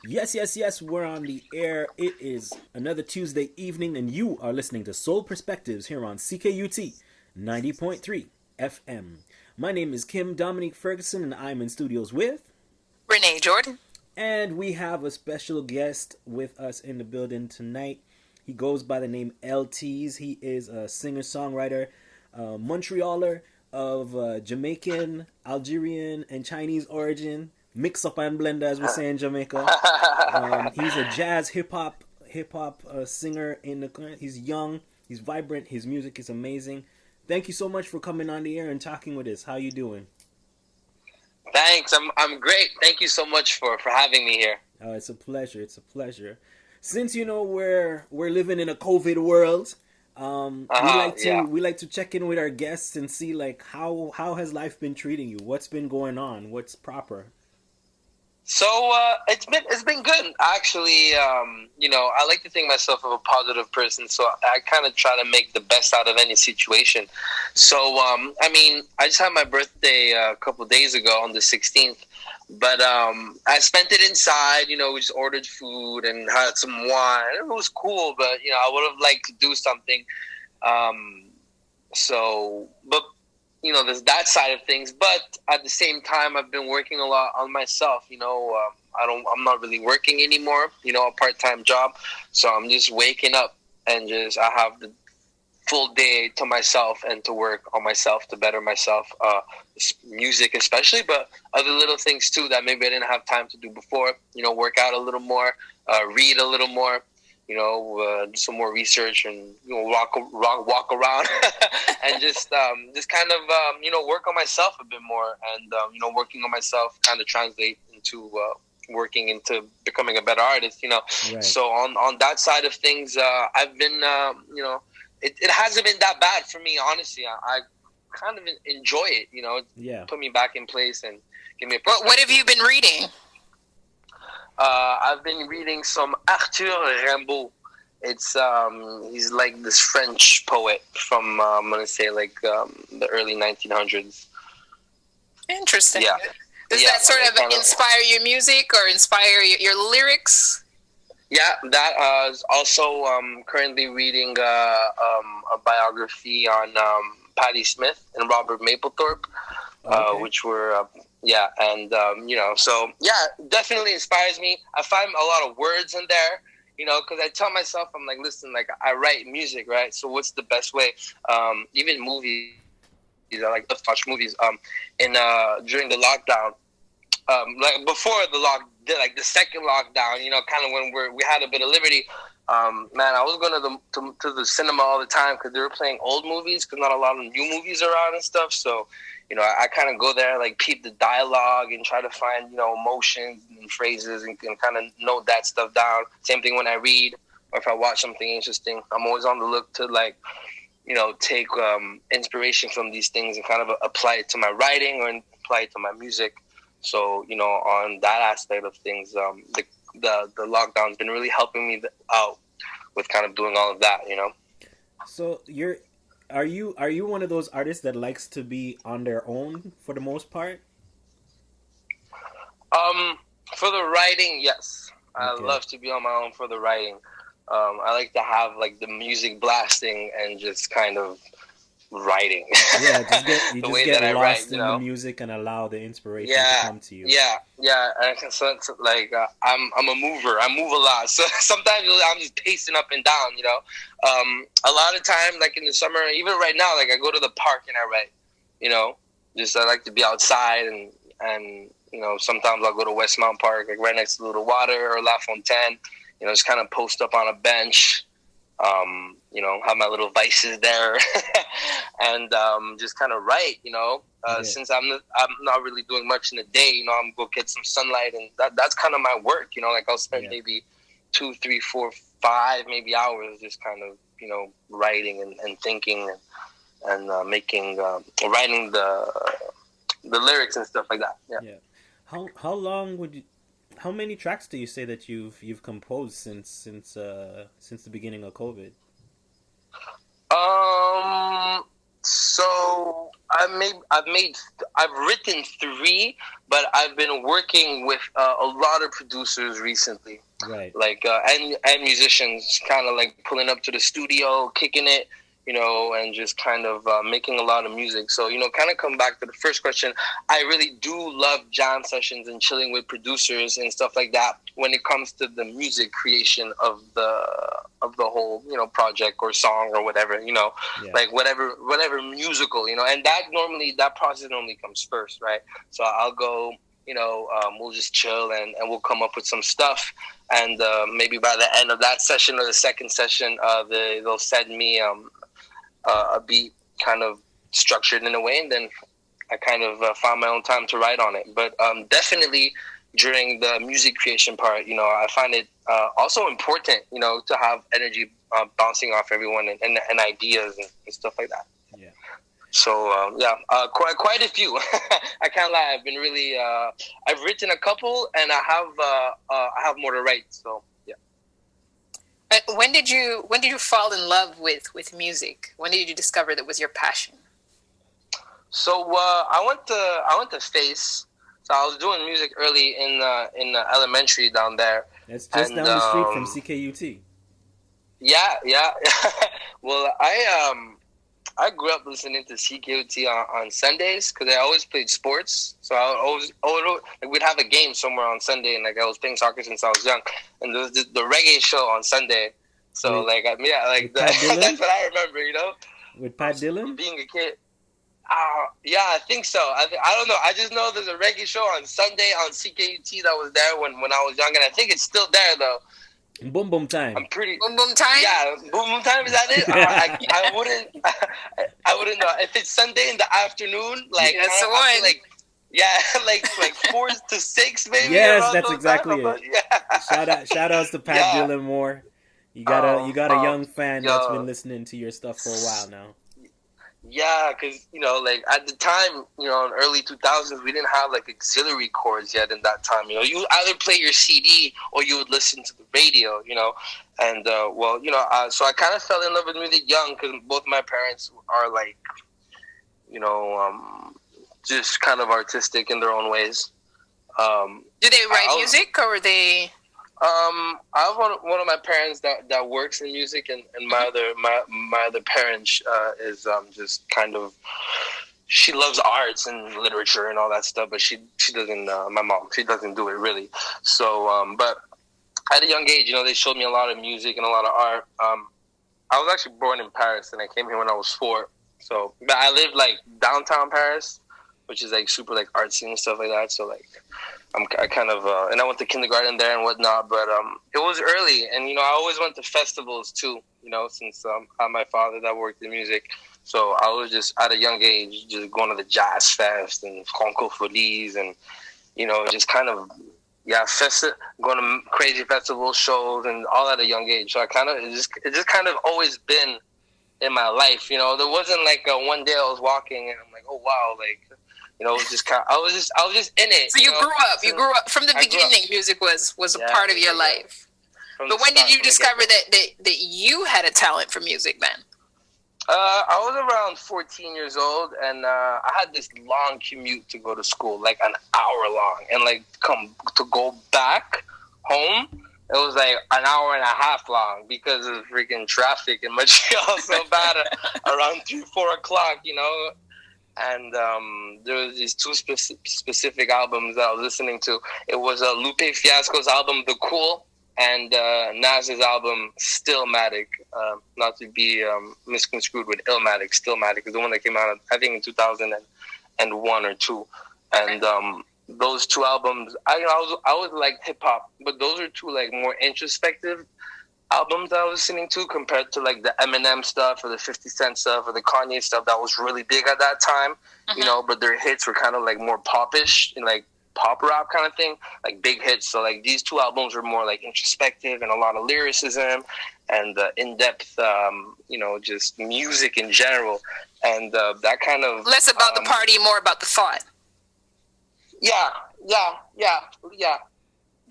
Yes, yes, yes, we're on the air. It is another Tuesday evening, and you are listening to Soul Perspectives here on CKUT 90.3 FM. My name is Kim Dominique-Ferguson, and I'm in studios with. Renee Jordan. And we have a special guest with us in the building tonight. He goes by the name Teez. He is a singer songwriter, Montrealer of Jamaican, Algerian, and Chinese origin. Mix up and blend, as we say in Jamaica. He's a jazz hip hop singer in the. He's young. He's vibrant. His music is amazing. Thank you so much for coming on the air and talking with us. How you doing? Thanks. I'm great. Thank you so much for having me here. Oh, it's a pleasure. It's a pleasure. Since you know we're living in a COVID world, we like to Yeah. we like to check in with our guests and see like how has life been treating you? What's been going on? What's proper? So it's been good actually. I like to think myself of a positive person, so I kind of try to make the best out of any situation. So I just had my birthday a couple of days ago on the 16th, but I spent it inside. We just ordered food and had some wine. It was cool, but I would have liked to do something. Um, but there's that side of things. But at the same time, I've been working a lot on myself. I'm not really working anymore. A part-time job, so I'm just waking up and I have the full day to myself and to work on myself to better myself. Music especially, but other little things too that maybe I didn't have time to do before. Work out a little more, read a little more. Do some more research and walk around and just kind of work on myself a bit more and working on myself kind of translate into working into becoming a better artist. Right. So on that side of things, I've been it hasn't been that bad for me, honestly. I kind of enjoy it. Yeah. Put me back in place and give me a What have perspective. you been reading? I've been reading some Arthur Rimbaud. He's like this French poet from I'm gonna say like the early 1900s. Interesting. Yeah, Does yeah. that sort Like of kind of inspire your music or inspire your lyrics? yeah. That is also currently reading a biography on Patti Smith and Robert Mapplethorpe. Okay. Which were yeah, and so yeah, definitely inspires me. I find a lot of words in there, because I tell myself, I'm like, listen, like I write music, right? So what's the best way? Even movies, I like to watch movies. In during the lockdown, like before like the second lockdown, kind of when we had a bit of liberty. Man, I was going to the cinema all the time because they were playing old movies because not a lot of new movies around and stuff. So, I kind of go there, like peep the dialogue and try to find, emotions and phrases and kind of note that stuff down. Same thing when I read or if I watch something interesting. I'm always on the look to like, take inspiration from these things and kind of apply it to my writing or apply it to my music. So, on that aspect of things, the lockdown's been really helping me out with kind of doing all of that. So are you one of those artists that likes to be on their own for the most part? Um, for the writing, yes, I Okay. love to be on my own for the writing. I like to have like the music blasting and just kind of writing Yeah, just get you the just way get that I write. lost in the music and allow the inspiration to Yeah, come to you. yeah. And so it's like I'm a mover. I move a lot, so sometimes I'm just pacing up and down. A lot of time, like in the summer, even right now, like I go to the park and I write. You know, just I like to be outside and sometimes I'll go to Westmount Park, like right next to the water or La Fontaine. Just kind of post up on a bench. Have my little vices there, and just kind of write. Yeah. Since I'm not really doing much in the day, I'm go get some sunlight, and that's kind of my work. Like I'll spend Yeah. maybe 2, 3, 4, 5 maybe hours just kind of writing and thinking and making writing the lyrics and stuff like that. Yeah. Yeah. How long would you how many tracks do you say that you've composed since the beginning of COVID? Um, So I've written three, but I've been working with a lot of producers recently, Right. like and musicians, kind of like pulling up to the studio, kicking it, and just kind of making a lot of music. So kind of come back to the first question. I really do love jam sessions and chilling with producers and stuff like that when it comes to the music creation of the whole project or song or whatever, like whatever musical, and that process normally comes first, right? So I'll go, we'll just chill and we'll come up with some stuff, and maybe by the end of that session or the second session, they'll send me a beat kind of structured in a way, and then I kind of found my own time to write on it. But definitely during the music creation part, I find it also important, to have energy bouncing off everyone and ideas and stuff like that. Yeah. So quite a few. I can't lie. I've been really. I've written a couple, and I have more to write. So yeah. When did you fall in love with music? When did you discover that was your passion? So I went to Face. So I was doing music early in elementary down there. That's just down the street from CKUT. Yeah. Well, I grew up listening to CKUT on Sundays because I always played sports. So we'd have a game somewhere on Sunday, and like I was playing soccer since I was young. And there was the reggae show on Sunday. So that's what I remember, With Pat Dillon? Being a kid. Yeah, I think so. I don't know. I just know there's a reggae show on Sunday on CKUT that was there when I was young, and I think it's still there though. Boom Boom Time. I'm pretty. Boom Boom Time. Yeah, Boom Boom Time. Is that it? I wouldn't. I wouldn't know if it's Sunday in the afternoon. Like that's the one. Like 4 to 6 maybe. Yes, that's exactly it. Yeah. Shout outs to Pat Dillon Moore. You got a young fan that's been listening to your stuff for a while now. Yeah, because, like, at the time, in early 2000s, we didn't have, like, auxiliary cords yet in that time. You would either play your CD or you would listen to the radio, And, so I kind of fell in love with music young because both my parents are, like, just kind of artistic in their own ways. Do they write music, or are they... I have one of my parents that works in music, and my other parent is just kind of, she loves arts and literature and all that stuff, but she doesn't. My mom, she doesn't do it really. So, but at a young age, they showed me a lot of music and a lot of art. I was actually born in Paris, and I came here when I was 4. So, but I lived like downtown Paris, which is like super like artsy and stuff like that. So like. I kind of, and I went to kindergarten there and whatnot, but it was early, and I always went to festivals too, since I had my father that worked in music, so I was just at a young age just going to the Jazz Fest and Francophonie and just kind of going to crazy festival shows and all at a young age. So it just kind of always been in my life, there wasn't like one day I was walking and I'm like, oh wow, like. It was just kind of, I was just in it. So you grew up from the beginning. Music was a part of your life. But when did you discover that you had a talent for music then? I was around 14 years old, and I had this long commute to go to school, like an hour long, and like to go back home. It was like an hour and a half long because of freaking traffic in Montreal so bad around 3-4 o'clock, And there was these 2 specific albums that I was listening to. It was Lupe Fiasco's album, The Cool, and Nas's album, Stillmatic. Not to be misconstrued with Illmatic. Stillmatic is the one that came out, I think, in 2001 or 2. And those 2 albums, I was like hip-hop, but those are 2 like more introspective albums that I was listening to compared to like the Eminem stuff or the 50 Cent stuff or the Kanye stuff that was really big at that time, but their hits were kind of like more popish and like pop rap kind of thing, like big hits. So like these 2 albums were more like introspective and a lot of lyricism and in-depth, just music in general. And that kind of... Less about the party, more about the thought. Yeah.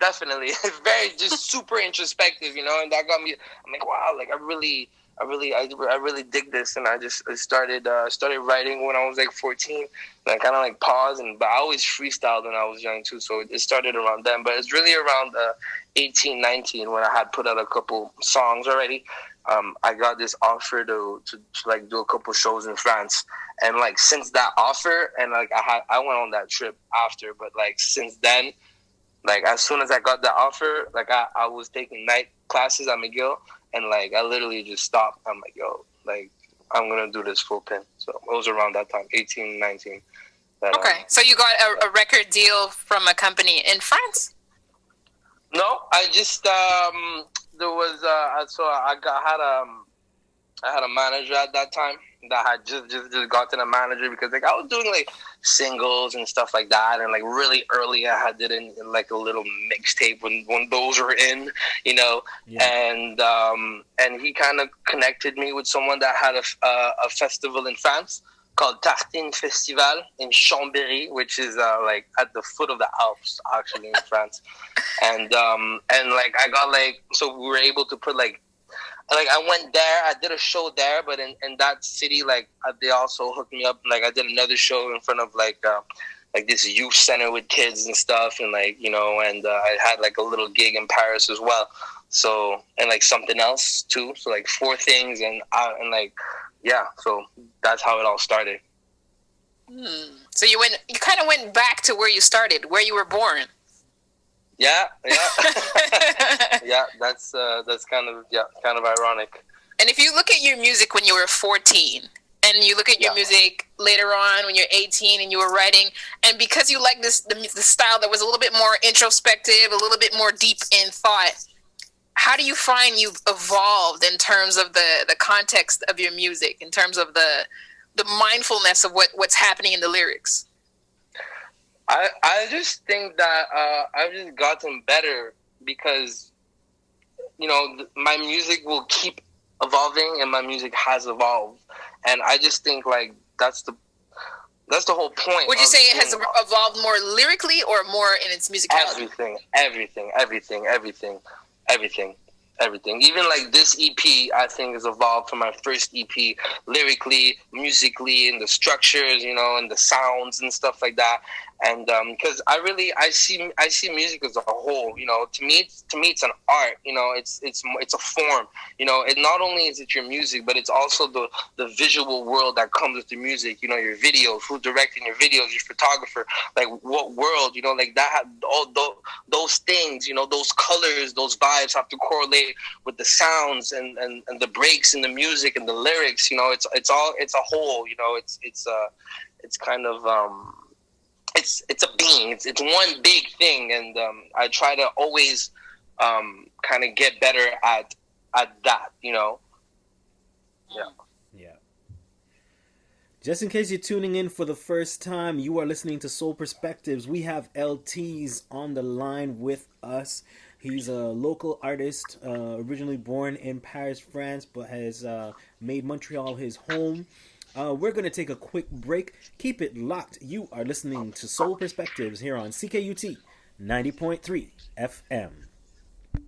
Definitely. Very just super introspective, and that got me, I'm like, wow, like I really I really dig this, and I started writing when I was like 14. And I kind of like paused, but I always freestyled when I was young too, so it started around then. But it's really around 18, 19 when I had put out a couple songs already. I got this offer to like do a couple shows in France, and like since that offer, and like I went on that trip after, but like since then, like as soon as I got that offer, like I was taking night classes at McGill, and like I literally just stopped. I'm like, yo, like I'm gonna do this full pin. So it was around that time, 18, 19. Okay, so you got a record deal from a company in France? No, I just there was so I had a manager at that time that had just gotten a manager because like I was doing like singles and stuff like that, and like really early I had it in like a little mixtape when those were in, you know, and he kind of connected me with someone that had a festival in France called Tartine Festival in Chambéry, which is like at the foot of the Alps actually in France, and like I got like, so we were able to put like I went there, I did a show there, but in that city, like they also hooked me up. Like I did another show in front of like this youth center with kids and stuff, and like, you know, and I had like a little gig in Paris as well. So, and like something else too. So like 4 things, and like, yeah. So that's how it all started. So you kind of went back to where you started, where you were born. Yeah. Yeah, that's kind of ironic. And if you look at your music when you were 14, and you look at your music later on when you're 18 and you were writing, and because you like the style that was a little bit more introspective, a little bit more deep in thought, how do you find you've evolved in terms of the context of your music, in terms of the mindfulness of what's happening in the lyrics? I just think that I've just gotten better because, you know, my music will keep evolving, and my music has evolved, and I just think like that's the whole point. Would you say it has evolved more lyrically or more in its musicality? Everything. Even like this EP, I think, has evolved from my first EP, lyrically, musically, and the structures, you know, and the sounds and stuff like that. And because I see music as a whole, you know. To me it's an art, you know. It's a form, you know. It not only is it your music, but it's also the visual world that comes with the music. You know, your videos, who's directing your videos, your photographer, like what world, you know, like that. All those things, you know, those colors, those vibes have to correlate with the sounds and the breaks in the music and the lyrics. You know, it's a whole. You know, it's kind of it's a being. It's one big thing, and I try to always kind of get better at that, you know. Yeah. Just in case you're tuning in for the first time, you are listening to Soul Perspectives. We have Teez on the line with us. He's a local artist, originally born in Paris, France, but has made Montreal his home. We're going to take a quick break. Keep it locked. You are listening to Soul Perspectives here on CKUT 90.3 FM.